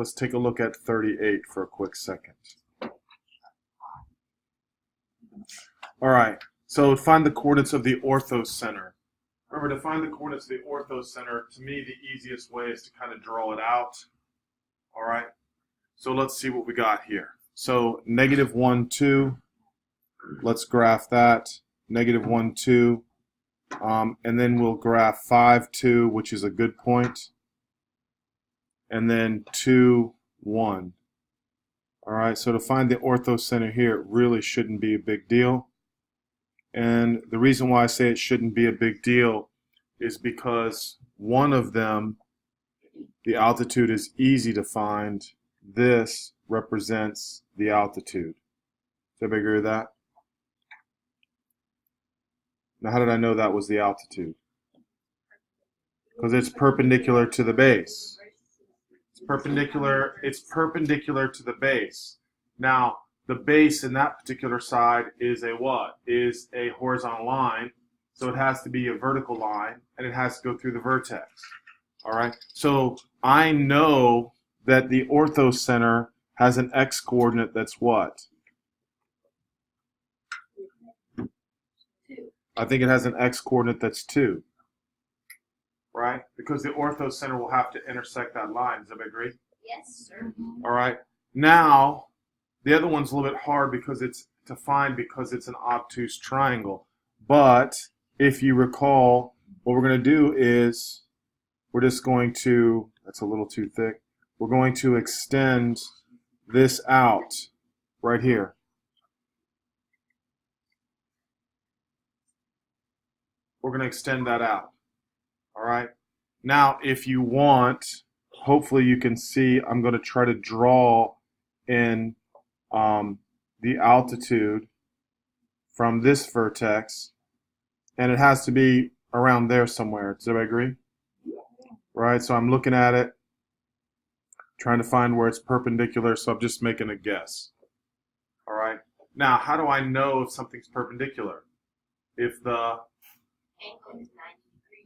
let's take a look at 38 for a quick second. All right, so find the coordinates of the orthocenter. Remember, to find the coordinates of the orthocenter, to me, the easiest way is to kind of draw it out. All right, so let's see what we got here. So negative 1, 2, let's graph that. Negative 1, 2, and then we'll graph 5, 2, which is a good point, and then 2, 1. All right, so to find the orthocenter here, it really shouldn't be a big deal. And the reason why I say it shouldn't be a big deal is because one of them, the altitude, is easy to find. This represents the altitude. Does everybody agree with that? Now, how did I know that was the altitude? Because it's perpendicular to the base. It's perpendicular to the base. Now, the base in that particular side is a what? Is a horizontal line. So it has to be a vertical line, and it has to go through the vertex. All right? So I know that the orthocenter has an x-coordinate that's what? I think it has an x-coordinate that's 2. Right? Because the orthocenter will have to intersect that line. Does everybody agree? Yes, sir. All right. Now, the other one's a little bit hard because it's to find because it's an obtuse triangle. But if you recall, what we're going to do is we're just going to, that's a little too thick, we're going to extend this out right here. We're going to extend that out. All right. Now, if you want, hopefully you can see, I'm going to try to draw in the altitude from this vertex, and it has to be around there somewhere. Does everybody agree? Right, so I'm looking at it, trying to find where it's perpendicular, so I'm just making a guess. All right, now how do I know if something's perpendicular? If the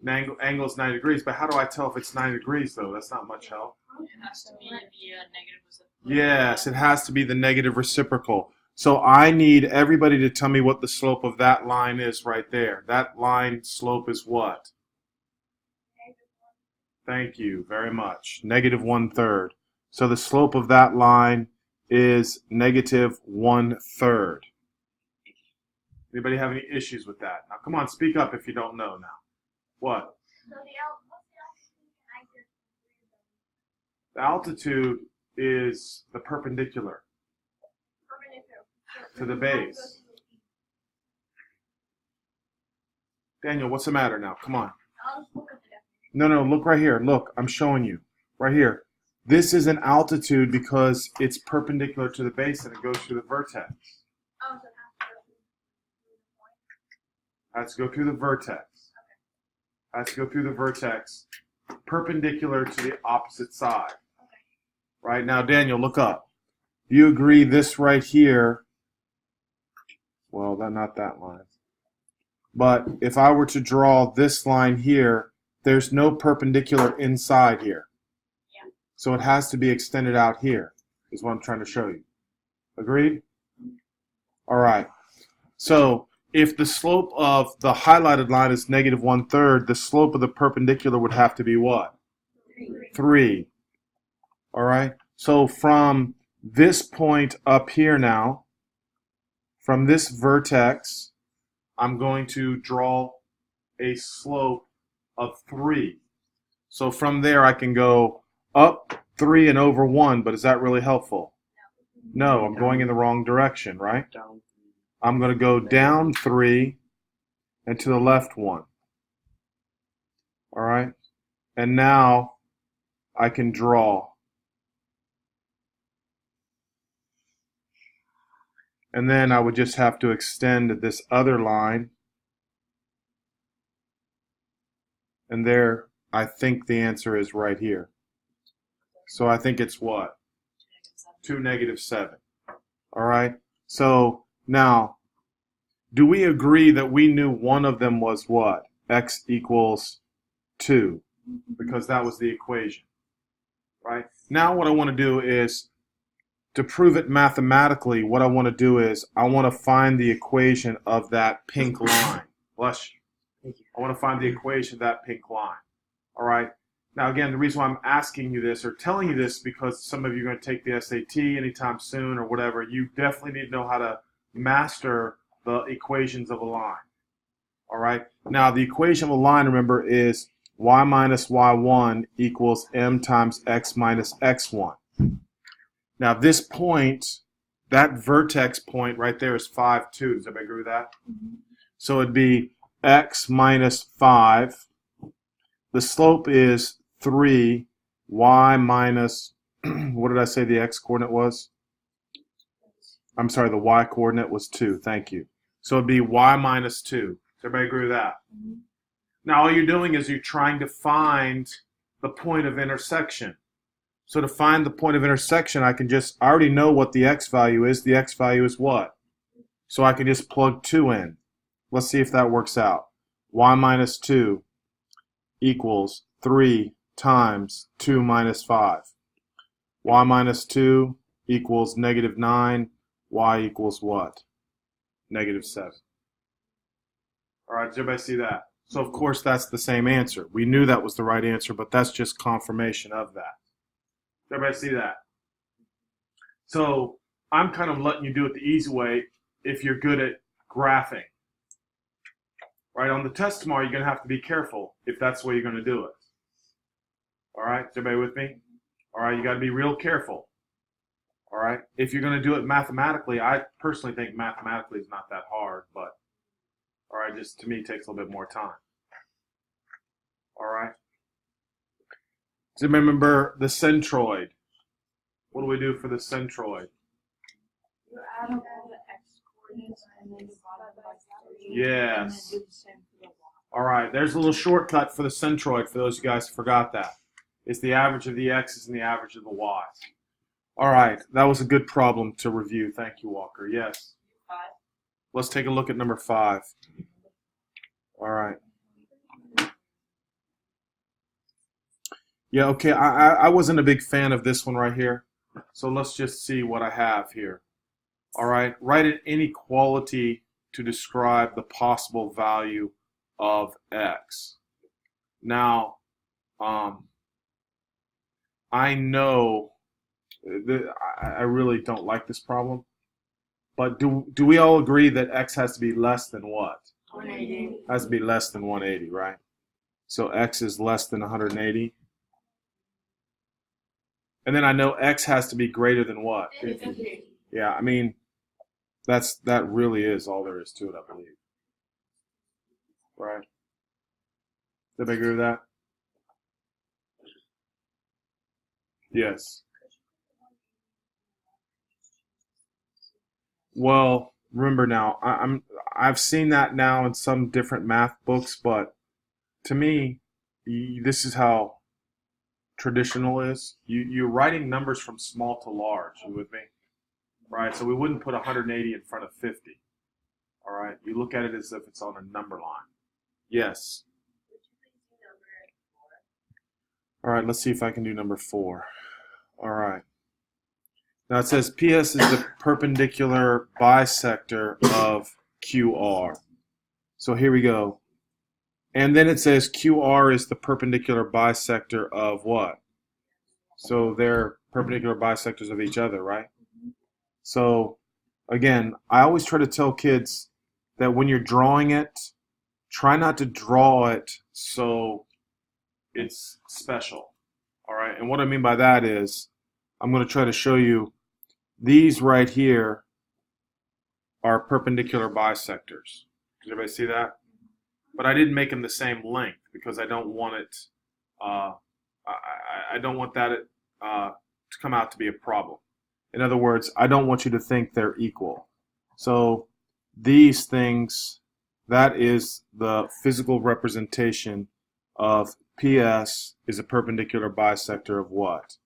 angle is 90 degrees, but how do I tell if it's 90 degrees though? That's not much help. It has to be the negative reciprocal. Yes, it has to be the negative reciprocal. So I need everybody to tell me what the slope of that line is right there. That line slope is what? Thank you very much. Negative 1/3. So the slope of that line is negative 1/3. Anybody have any issues with that? Now come on, speak up if you don't know now. What? The altitude is the perpendicular to the base. Daniel, what's the matter now? Come on. No, look right here. Look, I'm showing you. Right here. This is an altitude because it's perpendicular to the base and it goes through the vertex. Oh, so it has to go through the vertex. Has to go through the vertex, perpendicular to the opposite side. Right now, Daniel, look up. Do you agree this right here? Well, not that line. But if I were to draw this line here, there's no perpendicular inside here. Yeah. So it has to be extended out here, is what I'm trying to show you. Agreed? All right. So if the slope of the highlighted line is negative 1/3, the slope of the perpendicular would have to be what? 3. All right. So from this point up here now, from this vertex, I'm going to draw a slope of 3. So from there I can go up 3 and over 1, but is that really helpful? No, I'm going in the wrong direction, right? I'm going to go down 3 and to the left 1. All right? And now I can draw. And then I would just have to extend this other line. And there, I think the answer is right here. So I think it's what? 2, -7. All right? So now, do we agree that we knew one of them was what? X equals 2, because that was the equation. right? Now what I want to do is, to prove it mathematically, what I want to do is I want to find the equation of that pink line. Bless you. I want to find the equation of that pink line. All right? Now, again, the reason why I'm asking you this or telling you this, because some of you are going to take the SAT anytime soon or whatever, you definitely need to know how to master the equations of a line. All right? Now, the equation of a line, remember, is y minus y1 equals m times x minus x1. Now, this point, that vertex point right there is 5, 2. Does everybody agree with that? Mm-hmm. So it'd be x minus 5. The slope is 3, y minus, what did I say the x coordinate was? I'm sorry, the y coordinate was 2. Thank you. So it'd be y minus 2. Does everybody agree with that? Mm-hmm. Now, all you're doing is you're trying to find the point of intersection. So to find the point of intersection, I already know what the x value is. The x value is what? So I can just plug 2 in. Let's see if that works out. Y minus 2 equals 3 times 2 minus 5. Y minus 2 equals negative 9. Y equals what? Negative 7. All right, does everybody see that? So, of course, that's the same answer. We knew that was the right answer, but that's just confirmation of that. Everybody see that? So I'm kind of letting you do it the easy way if you're good at graphing. Right? On the test tomorrow, you're going to have to be careful if that's the way you're going to do it. All right? Is everybody with me? All right? You got to be real careful. All right? If you're going to do it mathematically, I personally think mathematically is not that hard, but all right, just to me it takes a little bit more time. All right? So remember the centroid. What do we do for the centroid? You add up all the x coordinates and then divide by 3. Yes. And then do the same for the y. All right, there's a little shortcut for the centroid for those of you guys who forgot that. It's the average of the x's and the average of the y's. All right, that was a good problem to review. Thank you, Walker. Yes. 5. Let's take a look at number 5. All right. Yeah, okay, I wasn't a big fan of this one right here. So let's just see what I have here. All right, write an inequality to describe the possible value of x. Now, I know I really don't like this problem, but do we all agree that x has to be less than what? 180. Has to be less than 180, right? So x is less than 180. And then I know x has to be greater than what? 50. Yeah, I mean, that really is all there is to it, I believe. Right? Does everybody agree with that? Yes. Well, remember now, I've seen that now in some different math books, but to me, this is how traditional is. You're writing numbers from small to large. You with me? Right? So we wouldn't put 180 in front of 50. All right? You look at it as if it's on a number line. Yes. All right, let's see if I can do number 4. All right. Now it says PS is the perpendicular bisector of QR. So here we go. And then it says QR is the perpendicular bisector of what? So they're perpendicular bisectors of each other, right? So again, I always try to tell kids that when you're drawing it, try not to draw it so it's special. All right, and what I mean by that is I'm going to try to show you these right here are perpendicular bisectors. Does everybody see that? But I didn't make them the same length because I don't want it. I don't want that to come out to be a problem. In other words, I don't want you to think they're equal. So these things, that is the physical representation of PS is a perpendicular bisector of what?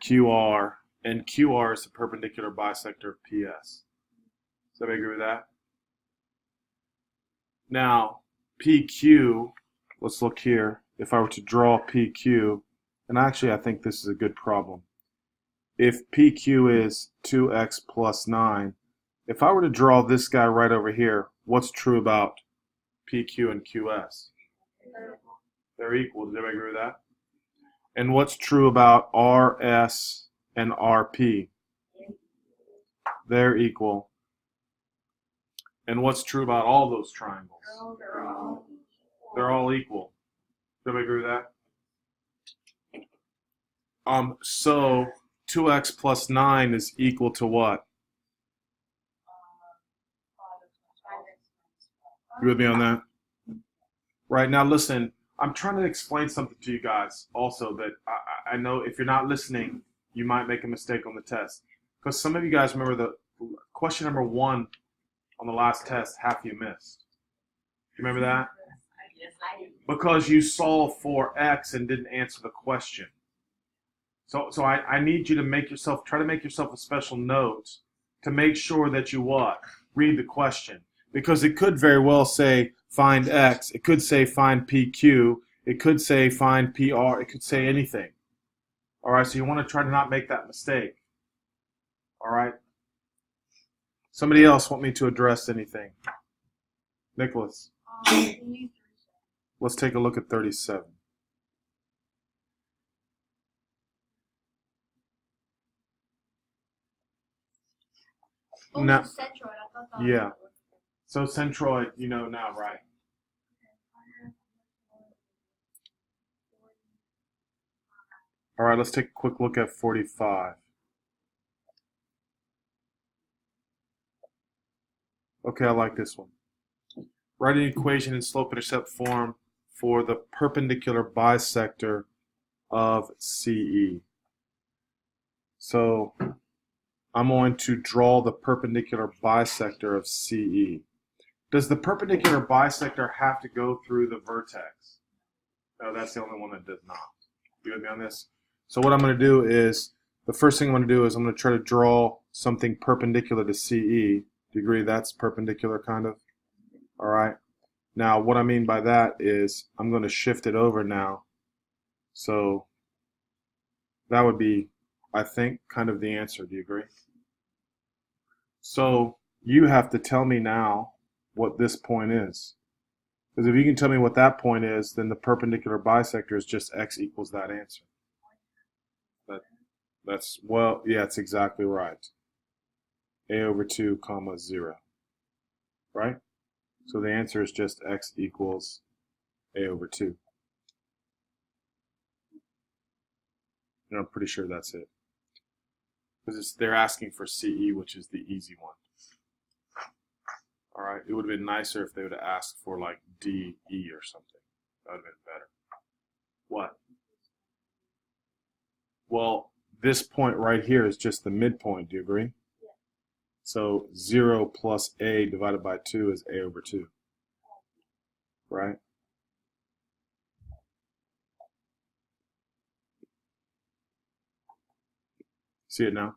QR, and QR is the perpendicular bisector of PS. Does everybody agree with that? Now, PQ, let's look here. If I were to draw PQ, and actually I think this is a good problem. If PQ is 2x plus 9, if I were to draw this guy right over here, what's true about PQ and QS? They're equal. Does everybody agree with that? And what's true about RS and RP? They're equal. And what's true about all those triangles? They're all equal. Does everybody agree with that? So 2x plus 9 is equal to what? You with me on that? Right, now listen, I'm trying to explain something to you guys also that I know if you're not listening, you might make a mistake on the test. Because some of you guys remember the question number 1 on the last test, half you missed. Do you remember that? Because you solved for x and didn't answer the question. So I need you to try to make yourself a special note to make sure that you what? Read the question. Because it could very well say find x, it could say find PQ, it could say find PR, it could say anything. All right, so you want to try to not make that mistake. All right? Somebody else want me to address anything? Nicholas. Let's take a look at 37. Now, yeah. So centroid, you know now, right? All right, let's take a quick look at 45. Okay, I like this one. Write an equation in slope-intercept form for the perpendicular bisector of CE. So I'm going to draw the perpendicular bisector of CE. Does the perpendicular bisector have to go through the vertex? No, that's the only one that does not. You with me on this? So what I'm going to do is, the first thing I'm going to do is I'm going to try to draw something perpendicular to CE. Do you agree that's perpendicular kind of? All right. Now what I mean by that is I'm going to shift it over now. So that would be, I think, kind of the answer. Do you agree? So you have to tell me now what this point is. Because if you can tell me what that point is, then the perpendicular bisector is just x equals that answer. That's, well, yeah, it's exactly right. A over 2 comma 0. Right? So the answer is just x equals A over 2. And I'm pretty sure that's it. Because they're asking for CE, which is the easy one. All right, it would have been nicer if they would have asked for like DE or something. That would have been better. What? Well, this point right here is just the midpoint. Do you agree? Yeah. So 0 plus A divided by 2 is A over 2. Right? See it now?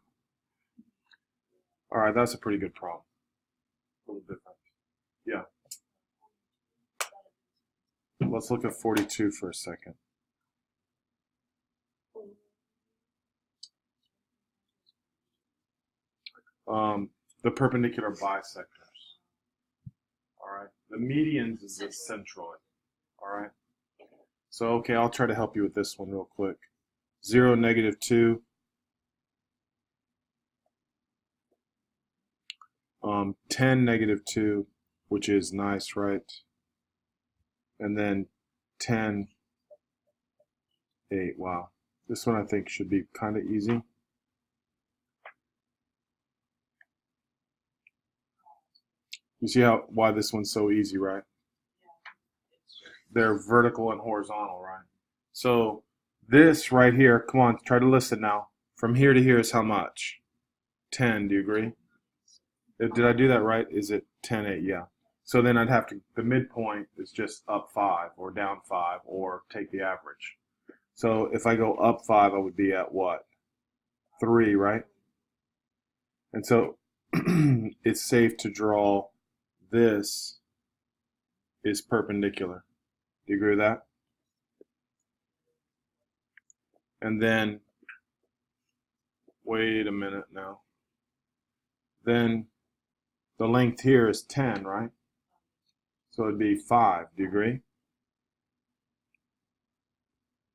All right, that's a pretty good problem. A little different. Yeah. Let's look at 42 for a second. The perpendicular bisectors. All right. The medians is the centroid. All right. So, okay, I'll try to help you with this one real quick. 0, negative 2. 10, negative 2, which is nice, right? And then 10, 8. Wow. This one I think should be kind of easy. You see why this one's so easy, right? They're vertical and horizontal, right? So this right here, come on, try to listen now. From here to here is how much? 10, do you agree? Did I do that right? Is it 10, 8? Yeah. So then I'd have to, the midpoint is just up 5 or down 5 or take the average. So if I go up 5, I would be at what? 3, right? And so it's safe to draw this is perpendicular. Do you agree with that? And then, wait a minute now. Then the length here is 10, right? So it'd be 5. Do you agree?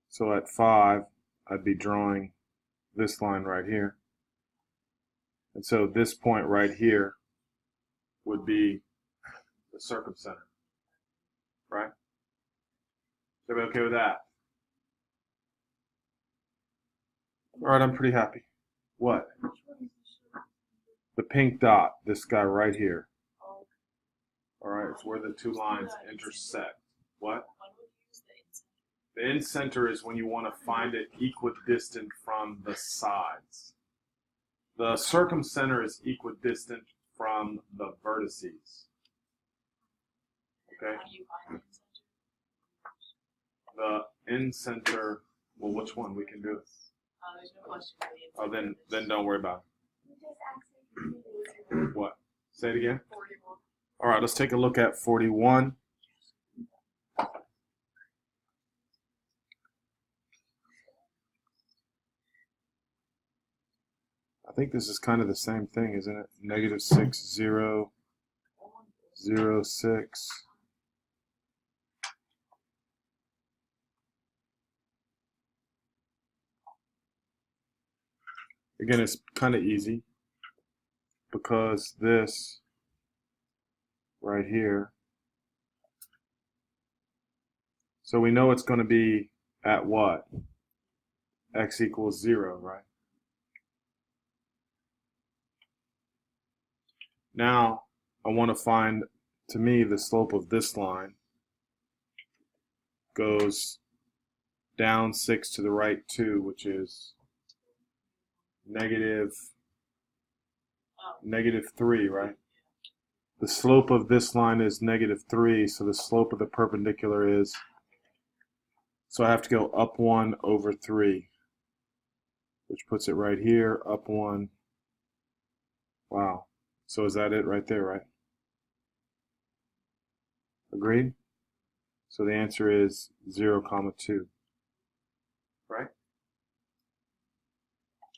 So at 5, I'd be drawing this line right here. And so this point right here would be the circumcenter, right? Is everybody okay with that? All right, I'm pretty happy. What? The pink dot, this guy right here. All right, it's where the two lines intersect. What? The incenter is when you want to find it equidistant from the sides. The circumcenter is equidistant from the vertices. Okay? The incenter, well, which one? We can do it. There's no question. Oh, then don't worry about it. What? Say it again. 41. All right, let's take a look at 41. I think this is kind of the same thing, isn't it? Negative 6, 0, 0, 6. Again, it's kind of easy because this right here, so we know it's going to be at what? X equals 0, right? Now, I want to find, to me, the slope of this line goes down 6 to the right 2, which is negative 3, right? The slope of this line is negative 3, so the slope of the perpendicular is, so I have to go up 1 over 3, which puts it right here, up 1. Wow. So is that it right there, right? Agreed? So the answer is 0, 2. Right?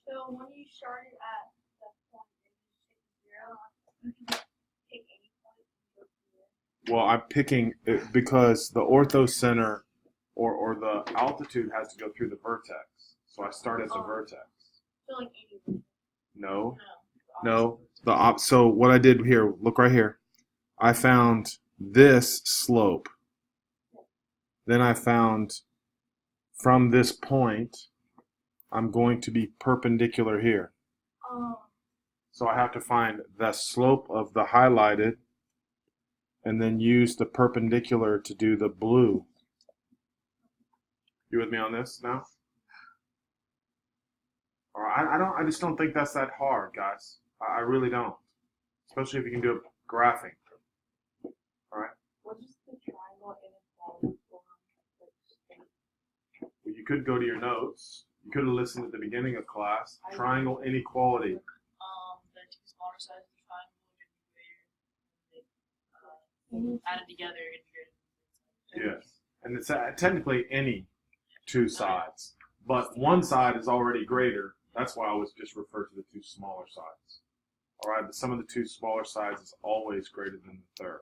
So when you started at the point that you take 0, you can pick any point and go through it. Well, I'm picking it because the orthocenter or the altitude has to go through the vertex. So I start at the vertex. So like any. No. So what I did here, look right here. I found this slope. Then I found from this point, I'm going to be perpendicular here. So I have to find the slope of the highlighted and then use the perpendicular to do the blue. You with me on this now? All right, I just don't think that's that hard, guys. I really don't. Especially if you can do it graphing. All right? What is the triangle inequality form? Well, you could go to your notes. You could have listened at the beginning of class. Triangle inequality. The two smaller sides of the triangle are added together it'd be greater. Yes. And it's technically any two sides. But one side is already greater. That's why I always just refer to the two smaller sides. All right, the sum of the two smaller sides is always greater than the third.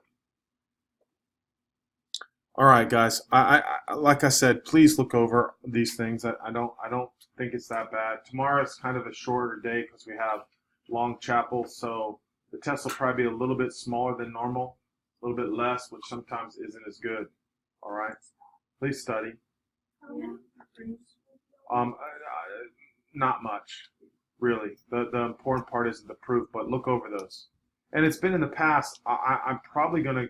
All right, guys. I like I said, please look over these things. I don't think it's that bad. Tomorrow is kind of a shorter day because we have long chapel, so the test will probably be a little bit smaller than normal, a little bit less, which sometimes isn't as good. All right, please study. Not much, really. The important part is the proof, but look over those. And it's been in the past. I'm probably going to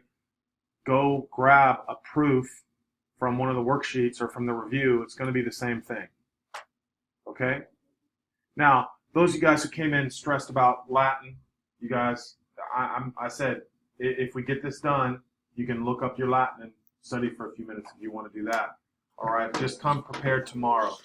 go grab a proof from one of the worksheets or from the review. It's going to be the same thing. Okay? Now, those of you guys who came in stressed about Latin, you guys, I said, if we get this done, you can look up your Latin and study for a few minutes if you want to do that. All right? Just come prepared tomorrow.